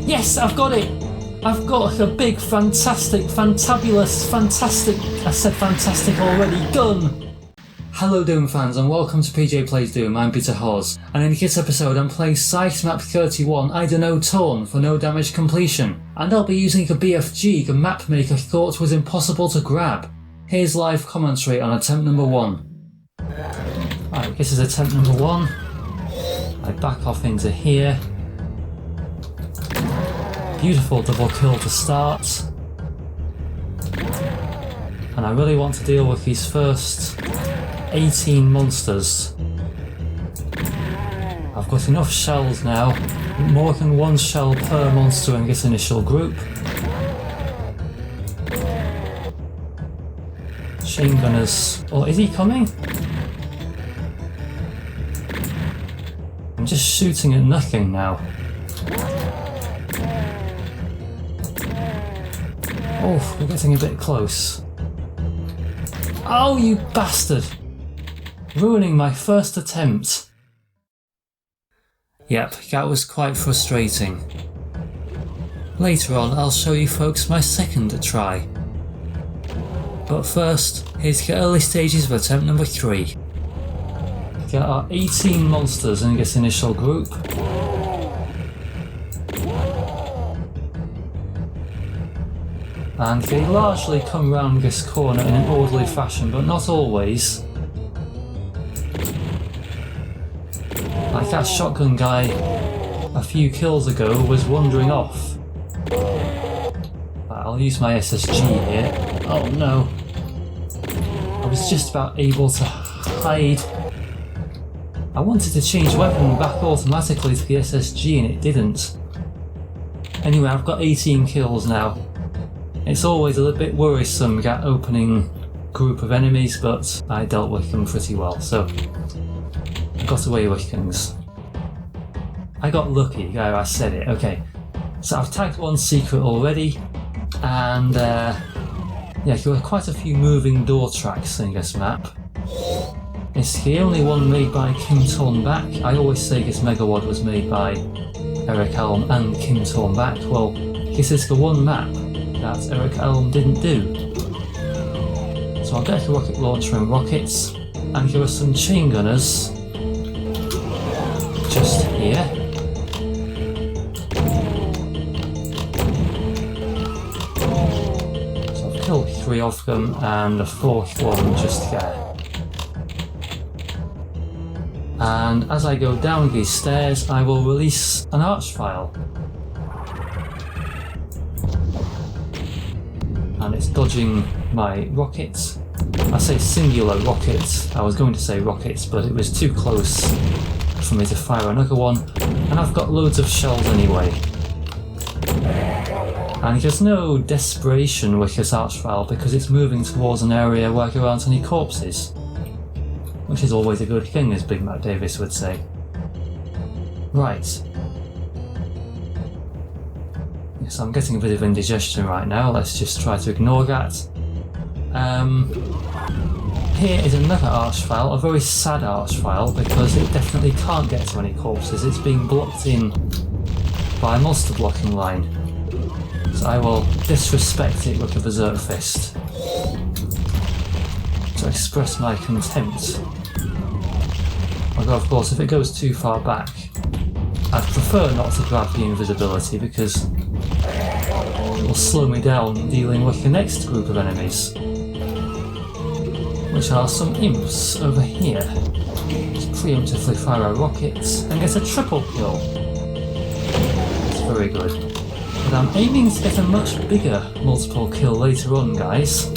Yes, I've got it! I've got a big, fantastic, fantabulous, fantastic, I said fantastic already, gun! Hello Doom fans and welcome to PJ Plays Doom, I'm Peter Hawes, and in this episode I'm playing Scythe Map 31 I Dunno Torn for no damage completion, and I'll be using a BFG the map maker thought was impossible to grab. Here's live commentary on attempt number 1. Right, this is attempt number 1. I back off into here. Beautiful double kill to start. And I really want to deal with these first 18 monsters. I've got enough shells now, more than one shell per monster in this initial group. Chain gunners, oh, is he coming? I'm just shooting at nothing now. Oh, we're getting a bit close. Oh, you bastard! Ruining my first attempt. Yep, that was quite frustrating. Later on, I'll show you folks my second try. But first, here's the early stages of attempt number 3. There are 18 monsters in this initial group. And they largely come round this corner in an orderly fashion, but not always. Like that shotgun guy a few kills ago was wandering off. I'll use my SSG here. Oh no. I was just about able to hide. I wanted to change weapon back automatically to the SSG and it didn't. Anyway, I've got 18 kills now. It's always a little bit worrisome, that opening group of enemies, but I dealt with them pretty well, so I got away with things. I got lucky, I said it, okay. So I've tagged one secret already, and yeah, there are quite a few moving door tracks in this map. It's the only one made by Kim Torn Back. I always say this Megawad was made by Eric Elm and Kim Torn Back. Well, this is the one map that Eric Elm didn't do. So I'll get a rocket launcher and rockets, and there are some chain gunners just here. So I've killed 3 of them and the 4th one just there. And as I go down these stairs, I will release an arch file. And it's dodging my rockets. I say singular rockets. I was going to say rockets, but it was too close for me to fire another one. And I've got loads of shells anyway. And there's no desperation with this arch file because it's moving towards an area where there aren't any corpses. Which is always a good thing, as Big Mac Davis would say. Right. Yes, I'm getting a bit of indigestion right now, let's just try to ignore that. Here is another arch file, a very sad arch file, because it definitely can't get to any corpses, it's being blocked in by a monster blocking line. So I will disrespect it with a Berserk Fist to express my contempt. Although of course if it goes too far back, I'd prefer not to grab the invisibility because it will slow me down dealing with the next group of enemies, which are some imps over here. Let's preemptively fire a rocket and get a triple kill. It's very good. But I'm aiming to get a much bigger multiple kill later on, guys.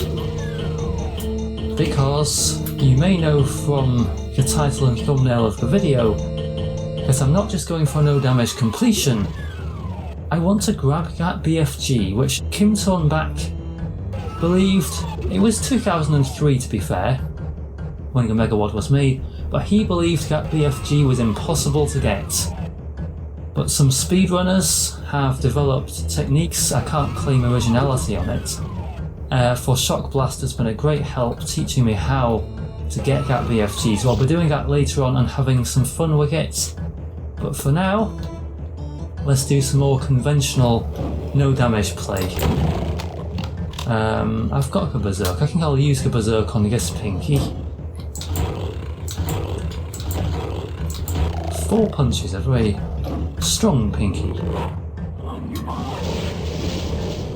Because you may know from the title and thumbnail of the video that I'm not just going for no damage completion. I want to grab that BFG, which Kim Torn Back believed, it was 2003 to be fair, when the Megawad was made, but he believed that BFG was impossible to get. But some speedrunners have developed techniques, I can't claim originality on it. For Shock Blast has been a great help teaching me how to get that BFG, so I'll be doing that later on and having some fun with it. But for now, let's do some more conventional no damage play. I've got a berserk. I think I'll use the berserk on this pinky. 4 punches, a very strong pinky.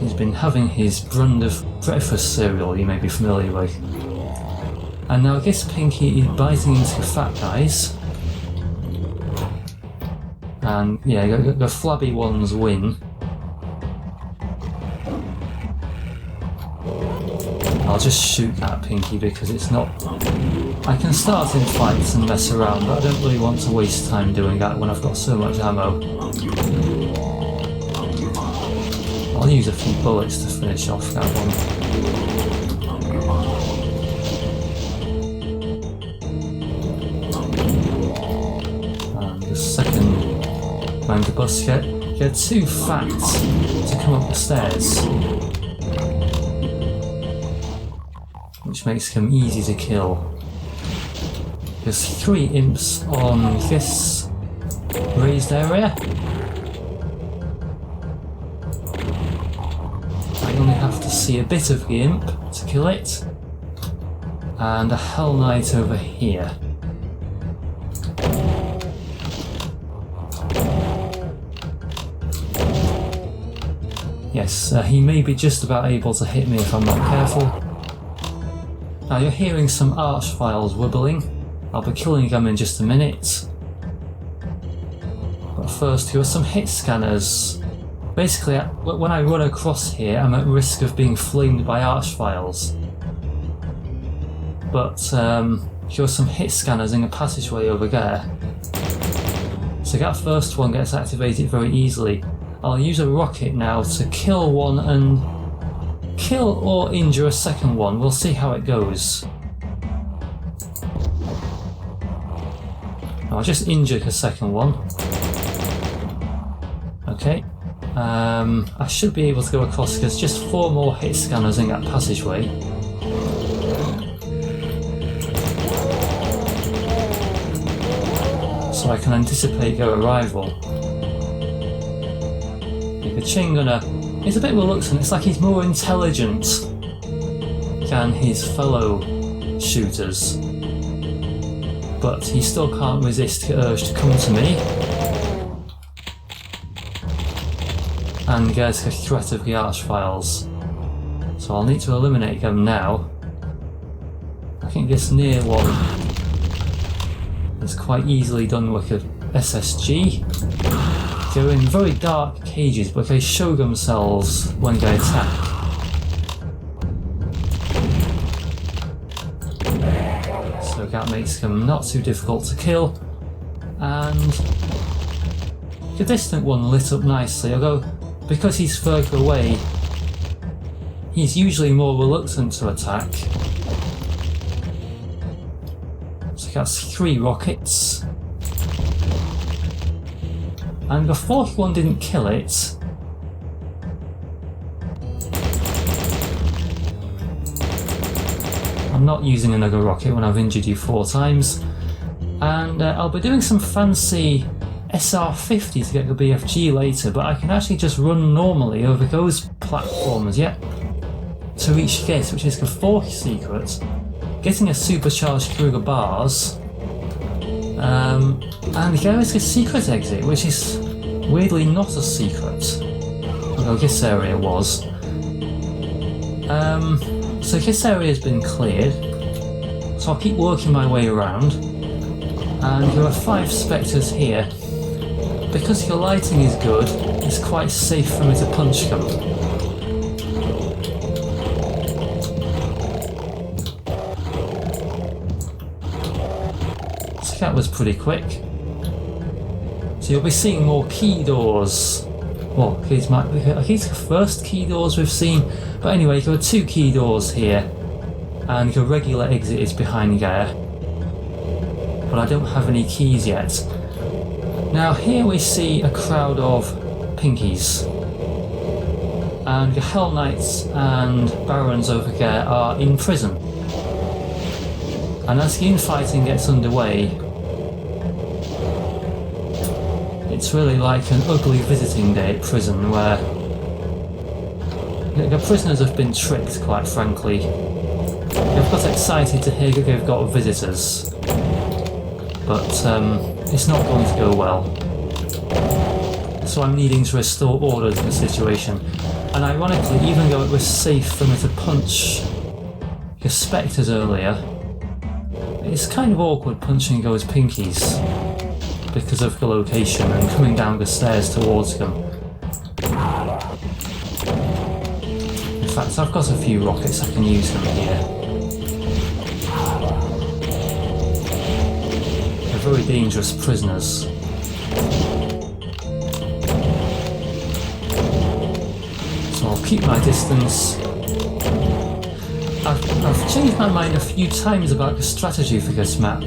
He's been having his brand of breakfast cereal you may be familiar with. And now this pinky is biting into the fat guys. And yeah, the flabby ones win. I'll just shoot that pinky because it's not... I can start in fights and mess around, but I don't really want to waste time doing that when I've got so much ammo. I'll use a few bullets to finish off that one. And the second round the bus get too fat to come up the stairs, which makes them easy to kill. There's 3 imps on this raised area. I only have to see a bit of the imp to kill it. And a Hell Knight over here. Yes, he may be just about able to hit me if I'm not careful. Now you're hearing some arch files wibbling. I'll be killing them in just a minute. But first, here are some hit scanners. Basically, when I run across here, I'm at risk of being flamed by arch files. But here are some hit scanners in a passageway over there. So that first one gets activated very easily. I'll use a rocket now to kill one and kill or injure a second one. We'll see how it goes. I'll just injure the second one. Okay. I should be able to go across. There's just 4 more hit scanners in that passageway. So I can anticipate their arrival. The chain gunner is a bit reluctant. It's like he's more intelligent than his fellow shooters. But he still can't resist the urge to come to me and get the threat of the archfiles. So I'll need to eliminate them now. I think this near one is quite easily done with a SSG. They're in very dark cages, but they show themselves when they attack. So that makes them not too difficult to kill. And the distant one lit up nicely, although because he's further away, he's usually more reluctant to attack. So that's 3 rockets. And the 4th one didn't kill it. I'm not using another rocket when I've injured you 4 times. And I'll be doing some fancy SR50 to get the BFG later, but I can actually just run normally over those platforms, yet to reach this, which is the 4th secret, getting a supercharged through the bars. And there is the secret exit, which is weirdly not a secret, although this area was. So this area has been cleared, so I'll keep working my way around. And there are 5 spectres here. Because your lighting is good, it's quite safe for me to punch them. So that was pretty quick. So you'll be seeing more key doors. Well, these might be the first key doors we've seen. But anyway, there are 2 key doors here. And the regular exit is behind there. But I don't have any keys yet. Now here we see a crowd of pinkies. And the Hell Knights and Barons over there are in prison. And as the infighting gets underway, It's really like an ugly visiting day at prison where the prisoners have been tricked, quite frankly. They've got excited to hear that they've got visitors, but it's not going to go well. So I'm needing to restore order to the situation. And ironically, even though it was safe for me to punch the spectres earlier, it's kind of awkward punching those pinkies because of the location and coming down the stairs towards them. In fact, I've got a few rockets, I can use them here. They're very dangerous prisoners. So I'll keep my distance. I've changed my mind a few times about the strategy for this map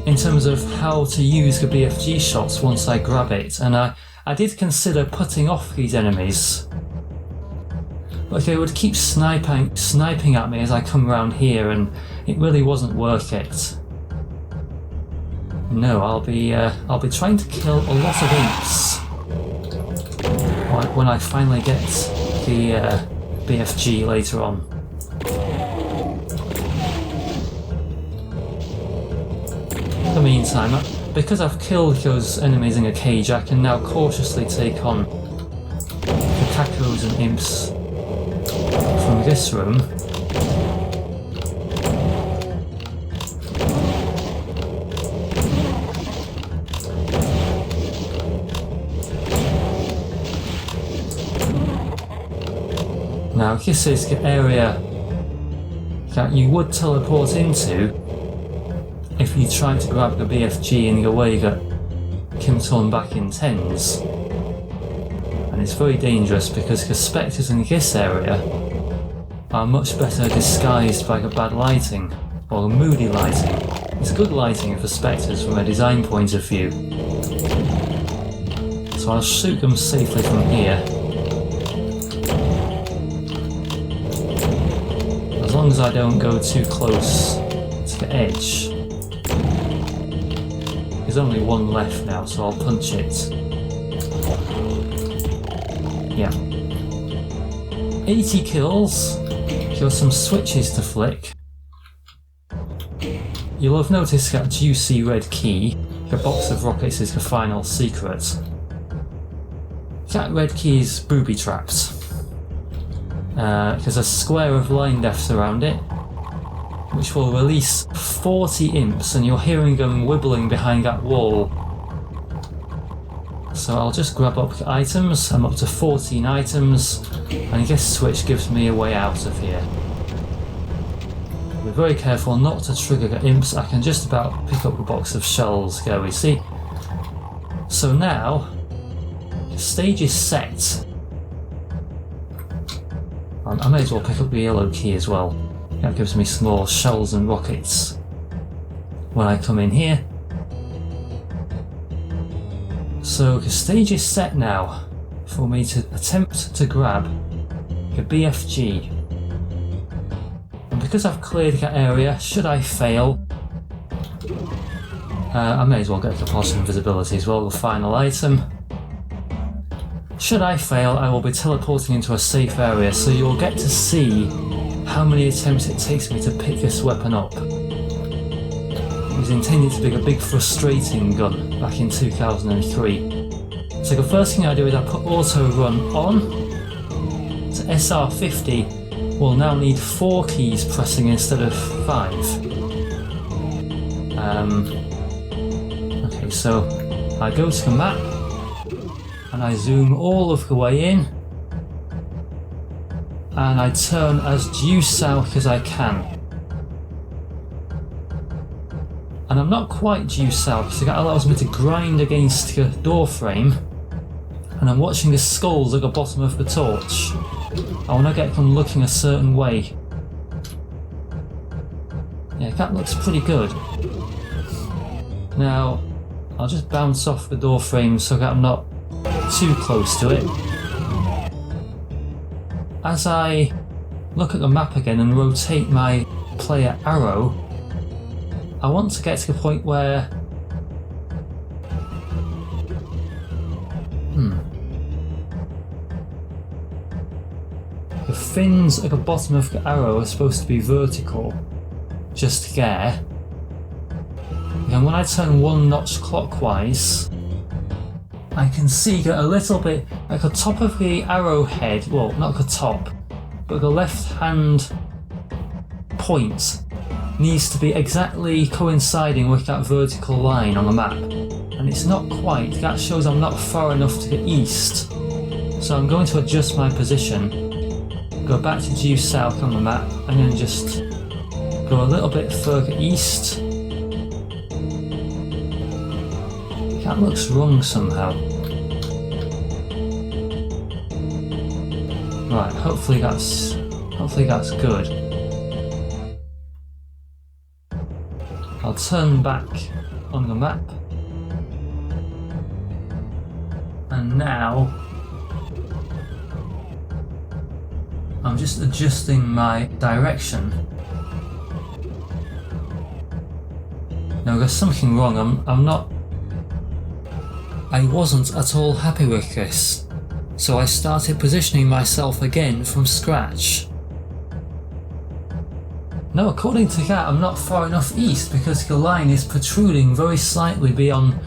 in terms of how to use the BFG shots once I grab it, and I did consider putting off these enemies, but they would keep sniping at me as I come around here, and it really wasn't worth it. No, I'll be trying to kill a lot of imps when I finally get the BFG later on. In the meantime, because I've killed those enemies in a cage, I can now cautiously take on the cacos and imps from this room. Now this is the area that you would teleport into if you try to grab the BFG in the way that Kim Torn back intends. And it's very dangerous because the spectres in this area are much better disguised by the bad lighting, or the moody lighting. It's good lighting for spectres from a design point of view. So I'll shoot them safely from here. As long as I don't go too close to the edge. There's only one left now, so I'll punch it. Yeah. 80 kills. There are some switches to flick. You'll have noticed that juicy red key. The box of rockets is the final secret. That red key is booby-trapped. There's a square of linedefs around it, which will release 40 imps, and you're hearing them wibbling behind that wall. So I'll just grab up the items. I'm up to 14 items, and this switch gives me a way out of here. Be very careful not to trigger the imps. I can just about pick up the box of shells. There we see. So now, the stage is set. I may as well pick up the yellow key as well. That gives me some more shells and rockets when I come in here. So the stage is set now for me to attempt to grab the BFG. And because I've cleared that area, should I fail, I may as well get the potion invisibility as well, the final item. Should I fail, I will be teleporting into a safe area, so you'll get to see how many attempts it takes me to pick this weapon up. It was intended to be a big frustrating gun back in 2003. So the first thing I do is I put auto run on. So SR50 will now need 4 keys pressing instead of 5. Okay, so I go to the map and I zoom all of the way in. And I turn as due south as I can. And I'm not quite due south, so that allows me to grind against the door frame. And I'm watching the skulls at the bottom of the torch. I want to get them looking a certain way. Yeah, that looks pretty good. Now, I'll just bounce off the door frame so that I'm not too close to it. As I look at the map again and rotate my player arrow, I want to get to the point where the fins at the bottom of the arrow are supposed to be vertical, just there. And when I turn one notch clockwise, I can see that a little bit at the top of the arrowhead, well, not the top, but the left hand point needs to be exactly coinciding with that vertical line on the map. And it's not quite. That shows I'm not far enough to the east. So I'm going to adjust my position, go back to due south on the map, and then just go a little bit further east. That looks wrong somehow. Right, hopefully that's good. I'll turn back on the map. And now I'm just adjusting my direction. Now there's something wrong. I wasn't at all happy with this, so I started positioning myself again from scratch. No, according to that, I'm not far enough east because the line is protruding very slightly beyond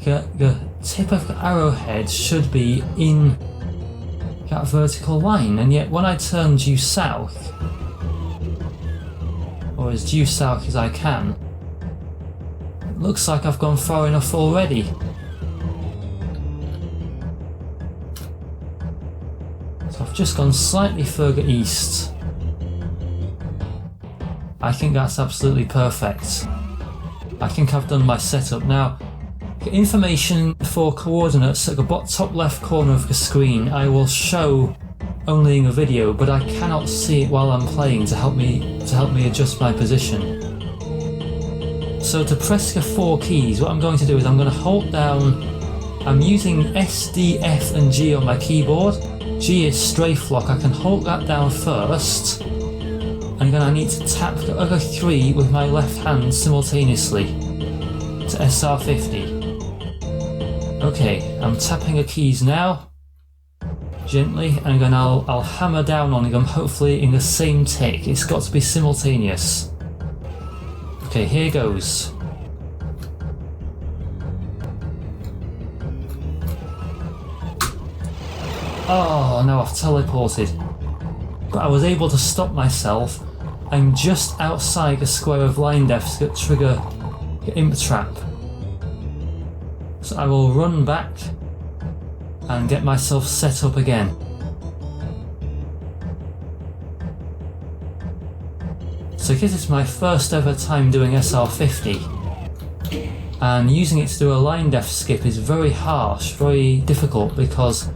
the tip of the arrowhead should be in that vertical line, and yet when I turn due south, or as due south as I can, it looks like I've gone far enough already. So I've just gone slightly further east. I think that's absolutely perfect. I think I've done my setup. Now, the information for coordinates at the top left corner of the screen I will show only in a video, but I cannot see it while I'm playing to help me adjust my position. So to press the 4 keys, what I'm going to do is I'm going to hold down. I'm using S, D, F and G on my keyboard. G is strafe lock. I can hold that down first, and then I need to tap the other 3 with my left hand simultaneously to SR50. Okay, I'm tapping the keys now, gently, and then I'll hammer down on them, hopefully in the same tick. It's got to be simultaneous. Okay, here goes. Oh no, I've teleported. But I was able to stop myself. I'm just outside the square of linedefs that trigger the imp trap. So I will run back and get myself set up again. So this is my first ever time doing SR50, and using it to do a linedef skip is very harsh, very difficult, because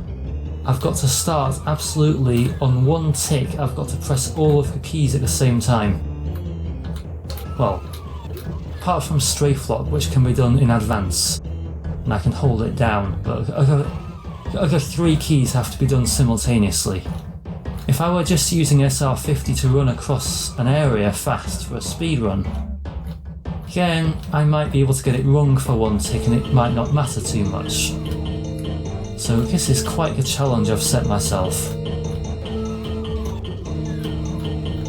I've got to start absolutely on one tick. I've got to press all of the keys at the same time. Well, apart from strafe lock, which can be done in advance, and I can hold it down, but the other 3 keys have to be done simultaneously. If I were just using SR50 to run across an area fast for a speed run, then I might be able to get it wrong for one tick and it might not matter too much. So this is quite the challenge I've set myself.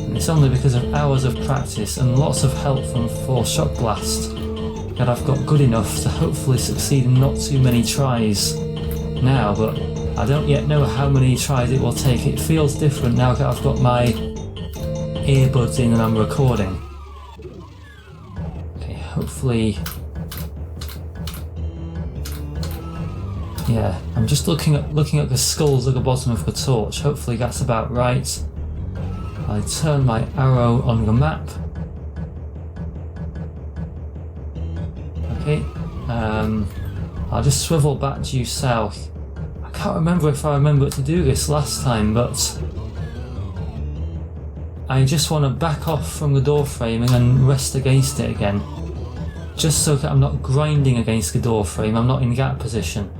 And it's only because of hours of practice and lots of help from 4 Shock Blast that I've got good enough to hopefully succeed in not too many tries now, but I don't yet know how many tries it will take. It feels different now that I've got my earbuds in and I'm recording. Okay, hopefully... Yeah, I'm just looking at the skulls at the bottom of the torch. Hopefully that's about right. I turn my arrow on the map. Okay, I'll just swivel back due south. I can't remember if I remembered to do this last time, but I just want to back off from the door frame and then rest against it again, just so that I'm not grinding against the door frame. I'm not in that position.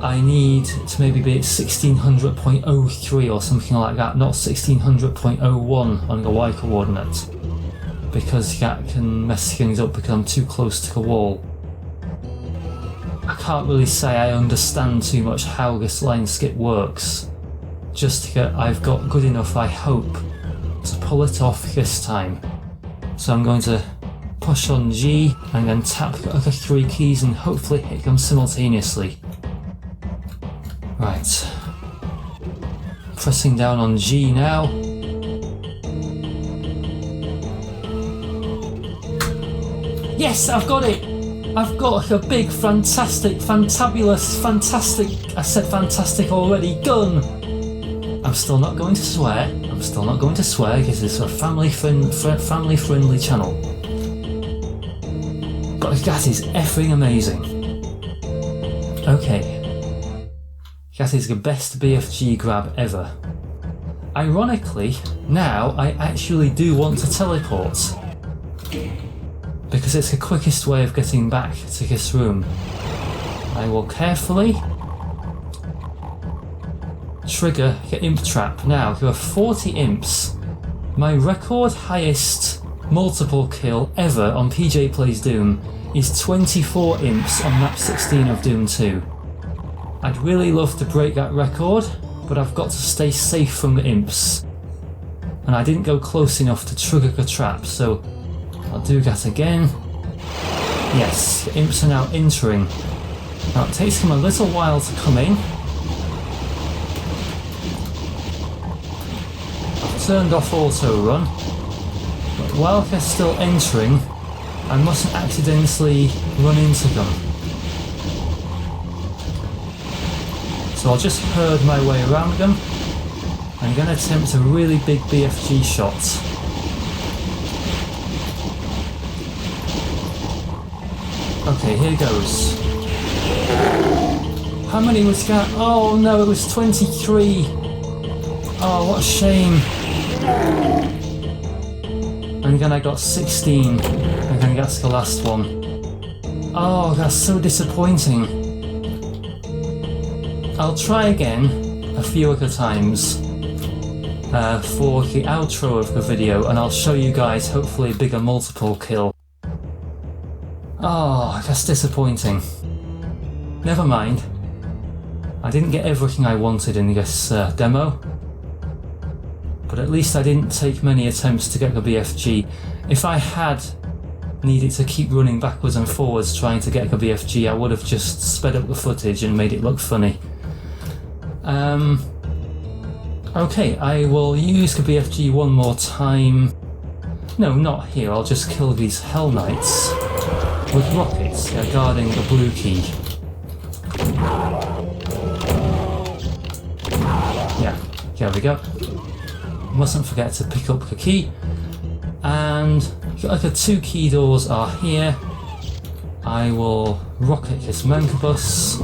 I need to maybe be at 1600.03 or something like that, not 1600.01 on the Y coordinate, because that can mess things up because I'm too close to the wall. I can't really say I understand too much how this line skip works, just that I've got good enough, I hope, to pull it off this time. So I'm going to push on G and then tap the other 3 keys and hopefully hit them simultaneously. Right. Pressing down on G now. Yes, I've got it! I've got a big, fantastic, fantabulous, fantastic, I said fantastic already, gun! I'm still not going to swear. I'm still not going to swear because it's a family-friendly channel. But that is effing amazing. Okay. That is the best BFG grab ever. Ironically, now I actually do want to teleport. Because it's the quickest way of getting back to this room. I will carefully trigger the imp trap. Now, there are 40 imps. My record highest multiple kill ever on PJ Plays Doom is 24 imps on map 16 of Doom 2. I'd really love to break that record, but I've got to stay safe from the imps. And I didn't go close enough to trigger the trap, so I'll do that again. Yes, the imps are now entering. Now it takes them a little while to come in. I've turned off auto run, but while they're still entering, I mustn't accidentally run into them. So I'll just herd my way around them. I'm going to attempt a really big BFG shot. Okay, here goes. How many was that? Oh no, it was 23. Oh, what a shame. And then I got 16. And then that's the last one. Oh, that's so disappointing. I'll try again a few other times for the outro of the video, and I'll show you guys hopefully a bigger multiple kill. Oh, that's disappointing. Never mind. I didn't get everything I wanted in this demo, but at least I didn't take many attempts to get the BFG. If I had needed to keep running backwards and forwards trying to get the BFG, I would have just sped up the footage and made it look funny. Okay, I will use the BFG one more time. No, not here, I'll just kill these Hell Knights with rockets. They're guarding the blue key. Yeah, there we go. Mustn't forget to pick up the key. And the other 2 key doors are here. I will rocket this Mancubus.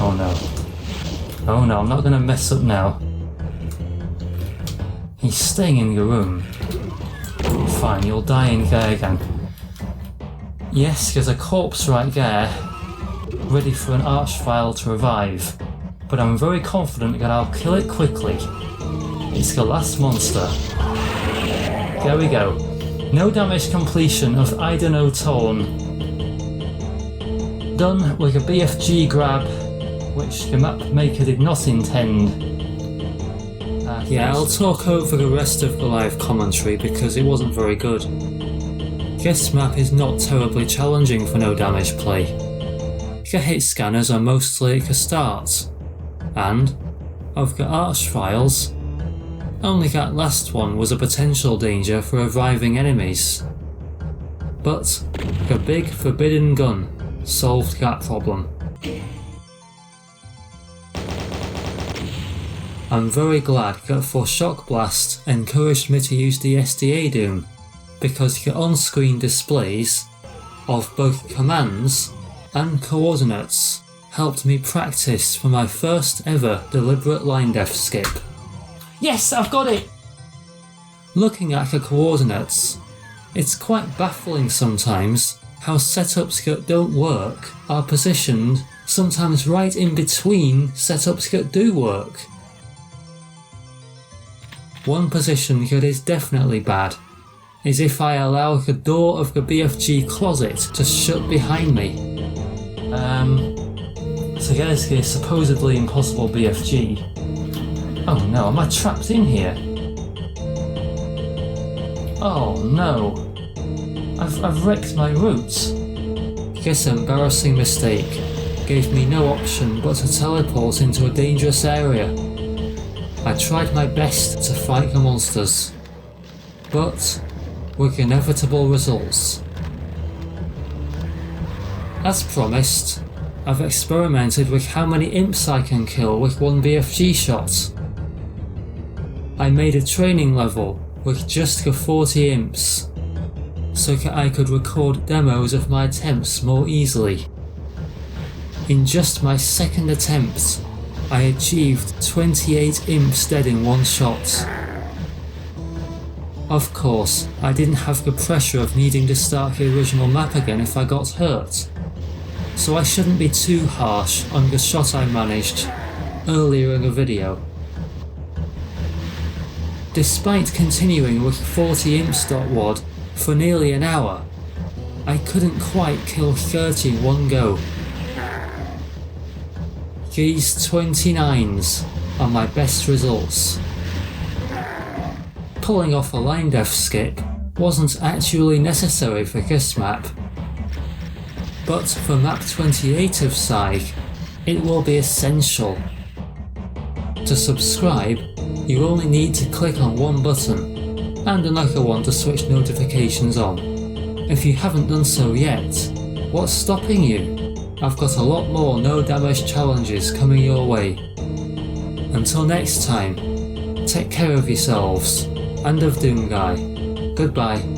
Oh no. Oh no, I'm not going to mess up now. He's staying in your room. Fine, you'll die in there again. Yes, there's a corpse right there, ready for an archvile to revive. But I'm very confident that I'll kill it quickly. It's the last monster. There we go. No damage completion of I Dunno Torn. Done with a BFG grab, which the map maker did not intend. Yeah, I'll talk over the rest of the live commentary because it wasn't very good. This map is not terribly challenging for no damage play. The hit scanners are mostly at the start, and, of the archviles, only that last one was a potential danger for reviving enemies. But the big forbidden gun solved that problem. I'm very glad that For Shock Blast encouraged me to use the SDA Doom, because the on-screen displays of both commands and coordinates helped me practice for my first ever deliberate linedef skip. Yes, I've got it! Looking at the coordinates, it's quite baffling sometimes how setups that don't work are positioned sometimes right in between setups that do work. One position that is definitely bad is if I allow the door of the BFG closet to shut behind me. So to get to the supposedly impossible BFG. Oh no, am I trapped in here? Oh no, I've wrecked my route. This embarrassing mistake gave me no option but to teleport into a dangerous area. I tried my best to fight the monsters, but with inevitable results. As promised, I've experimented with how many imps I can kill with one BFG shot. I made a training level with just the 40 imps, so that I could record demos of my attempts more easily. In just my second attempt, I achieved 28 imps dead in one shot. Of course, I didn't have the pressure of needing to start the original map again if I got hurt, so I shouldn't be too harsh on the shot I managed earlier in the video. Despite continuing with 40 imps.wad for nearly an hour, I couldn't quite kill 30 in one go. These 29s are my best results. Pulling off a linedef skip wasn't actually necessary for this map, but for map 28 of Scythe, it will be essential. To subscribe, you only need to click on one button, and another one to switch notifications on. If you haven't done so yet, what's stopping you? I've got a lot more no damage challenges coming your way. Until next time, take care of yourselves, and of Doomguy. Goodbye.